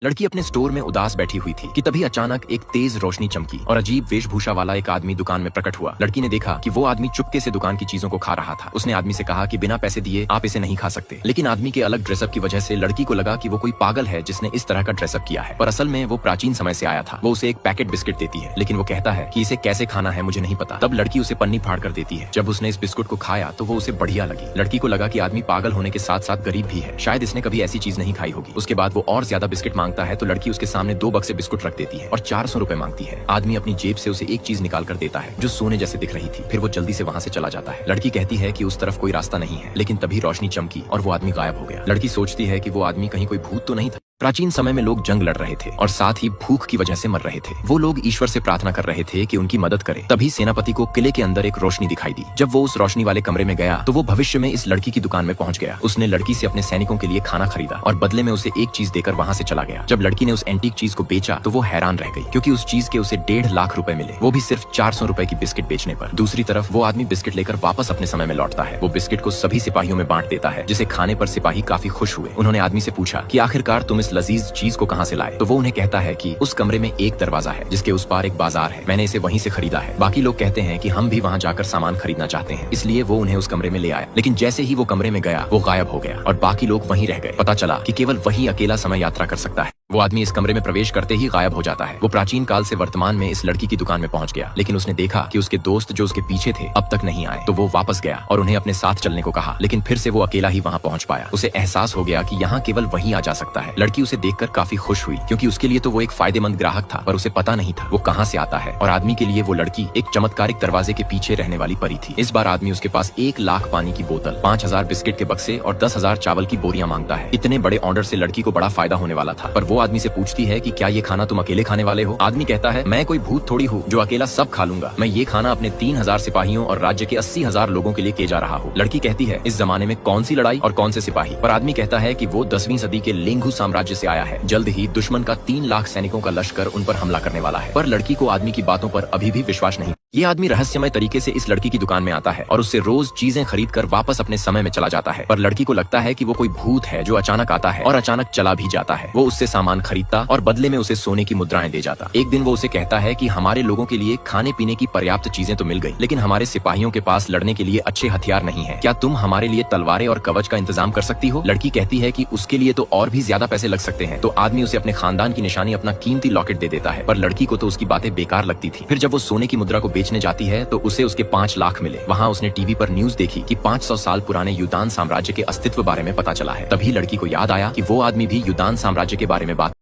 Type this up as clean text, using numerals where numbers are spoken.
लड़की अपने स्टोर में उदास बैठी हुई थी कि तभी अचानक एक तेज रोशनी चमकी और अजीब वेशभूषा वाला एक आदमी दुकान में प्रकट हुआ। लड़की ने देखा कि वो आदमी चुपके से दुकान की चीजों को खा रहा था। उसने आदमी से कहा कि बिना पैसे दिए आप इसे नहीं खा सकते, लेकिन आदमी के अलग ड्रेसअप की वजह से लड़की को लगा कि वो कोई पागल है जिसने इस तरह का ड्रेसअप किया है, पर असल में वो प्राचीन समय से आया था। वो उसे एक पैकेट बिस्किट देती है, लेकिन वो कहता है कि इसे कैसे खाना है मुझे नहीं पता। तब लड़की उसे पन्नी फाड़ कर देती है। जब उसने इस बिस्कुट को खाया तो वो उसे बढ़िया लगी। लड़की को लगा कि आदमी पागल होने के साथ साथ गरीब भी है, शायद इसने कभी ऐसी चीज नहीं खाई होगी। उसके बाद वो और ज्यादा बिस्किट मांगता है तो लड़की उसके सामने 2 बक्से बिस्कुट रख देती है और 400 रुपए मांगती है। आदमी अपनी जेब से उसे एक चीज निकाल कर देता है जो सोने जैसे दिख रही थी। फिर वो जल्दी से वहाँ से चला जाता है। लड़की कहती है कि उस तरफ कोई रास्ता नहीं है, लेकिन तभी रोशनी चमकी और वो आदमी गायब हो गया। लड़की सोचती है कि वो आदमी कहीं कोई भूत तो नहीं था। प्राचीन समय में लोग जंग लड़ रहे थे और साथ ही भूख की वजह से मर रहे थे। वो लोग ईश्वर से प्रार्थना कर रहे थे कि उनकी मदद करे। तभी सेनापति को किले के अंदर एक रोशनी दिखाई दी। जब वो उस रोशनी वाले कमरे में गया तो वो भविष्य में इस लड़की की दुकान में पहुंच गया। उसने लड़की से अपने सैनिकों के लिए खाना खरीदा और बदले में उसे एक चीज देकर वहाँ से चला गया। जब लड़की ने उस एंटीक चीज को बेचा तो वो हैरान रह गई, क्योंकि उस चीज के उसे 1.5 लाख रुपए मिले, वो भी सिर्फ 400 रुपए की बिस्किट बेचने पर। दूसरी तरफ वो आदमी बिस्किट लेकर वापस अपने समय में लौटता है। वो बिस्किट को सभी सिपाहियों में बांट देता है, जिसे खाने पर सिपाही काफी खुश हुए। उन्होंने आदमी से पूछा कि आखिरकार तुम इस लजीज चीज कहाँ से लाए? तो वो उन्हें कहता है कि उस कमरे में एक दरवाजा है जिसके उस पार एक बाजार है, मैंने इसे वहीं से खरीदा है। बाकी लोग कहते हैं कि हम भी वहाँ जाकर सामान खरीदना चाहते हैं, इसलिए वो उन्हें उस कमरे में ले आया। लेकिन जैसे ही वो कमरे में गया वो गायब हो गया और बाकी लोग वहीं रह गए। पता चला कि केवल वही अकेला समय यात्रा कर सकता है। वो आदमी इस कमरे में प्रवेश करते ही गायब हो जाता है। वो प्राचीन काल से वर्तमान में इस लड़की की दुकान में पहुंच गया, लेकिन उसने देखा कि उसके दोस्त जो उसके पीछे थे अब तक नहीं आए। तो वो वापस गया और उन्हें अपने साथ चलने को कहा, लेकिन फिर से वो अकेला ही वहां पहुंच पाया। उसे एहसास हो गया कि यहाँ केवल वही आ जा सकता है। लड़की उसे देखकर काफी खुश हुई, क्योंकि उसके लिए तो वो एक फायदेमंद ग्राहक था, पर उसे पता नहीं था वो कहाँ से आता है। और आदमी के लिए वो लड़की एक चमत्कारिक दरवाजे के पीछे रहने वाली परी थी। इस बार आदमी उसके पास 1 लाख पानी की बोतल, 5000 बिस्किट के बक्से और 10,000 चावल की बोरियां मांगता है। इतने बड़े ऑर्डर से लड़की को बड़ा फायदा होने वाला था। पर वो आदमी से पूछती है कि क्या ये खाना तुम अकेले खाने वाले हो? आदमी कहता है, मैं कोई भूत थोड़ी हूँ जो अकेला सब खा लूंगा। मैं ये खाना अपने 3000 सिपाहियों और राज्य के 80,000 लोगों के लिए किए जा रहा हूँ। लड़की कहती है, इस जमाने में कौन सी लड़ाई और कौन से सिपाही? पर आदमी कहता है कि वो 10वीं सदी के लिंगू साम्राज्य से आया है। जल्द ही दुश्मन का 3 लाख सैनिकों का लश्कर उन पर हमला करने वाला है। पर लड़की को आदमी की बातों पर अभी भी विश्वास नहीं। ये आदमी रहस्यमय तरीके से इस लड़की की दुकान में आता है और उससे रोज चीजें खरीद कर वापस अपने समय में चला जाता है। पर लड़की को लगता है कि वो कोई भूत है जो अचानक आता है और अचानक चला भी जाता है। वो उससे सामान खरीदता और बदले में उसे सोने की मुद्राएं दे जाता। एक दिन वो उसे कहता है कि हमारे लोगों के लिए खाने पीने की पर्याप्त चीजें तो मिल गई, लेकिन हमारे सिपाहियों के पास लड़ने के लिए अच्छे हथियार नहीं है। क्या तुम हमारे लिए तलवारें और कवच का इंतजाम कर सकती हो? लड़की कहती है कि उसके लिए तो और भी ज्यादा पैसे लग सकते हैं। तो आदमी उसे अपने खानदान की निशानी अपना कीमती लॉकेट दे देता है। पर लड़की को तो उसकी बातें बेकार लगती थी। फिर जब वो सोने की मुद्रा को बेचने जाती है तो उसे उसके 5 लाख मिले। वहाँ उसने टीवी पर न्यूज देखी कि 500 साल पुराने युदान साम्राज्य के अस्तित्व बारे में पता चला है। तभी लड़की को याद आया कि वो आदमी भी युदान साम्राज्य के बारे में बात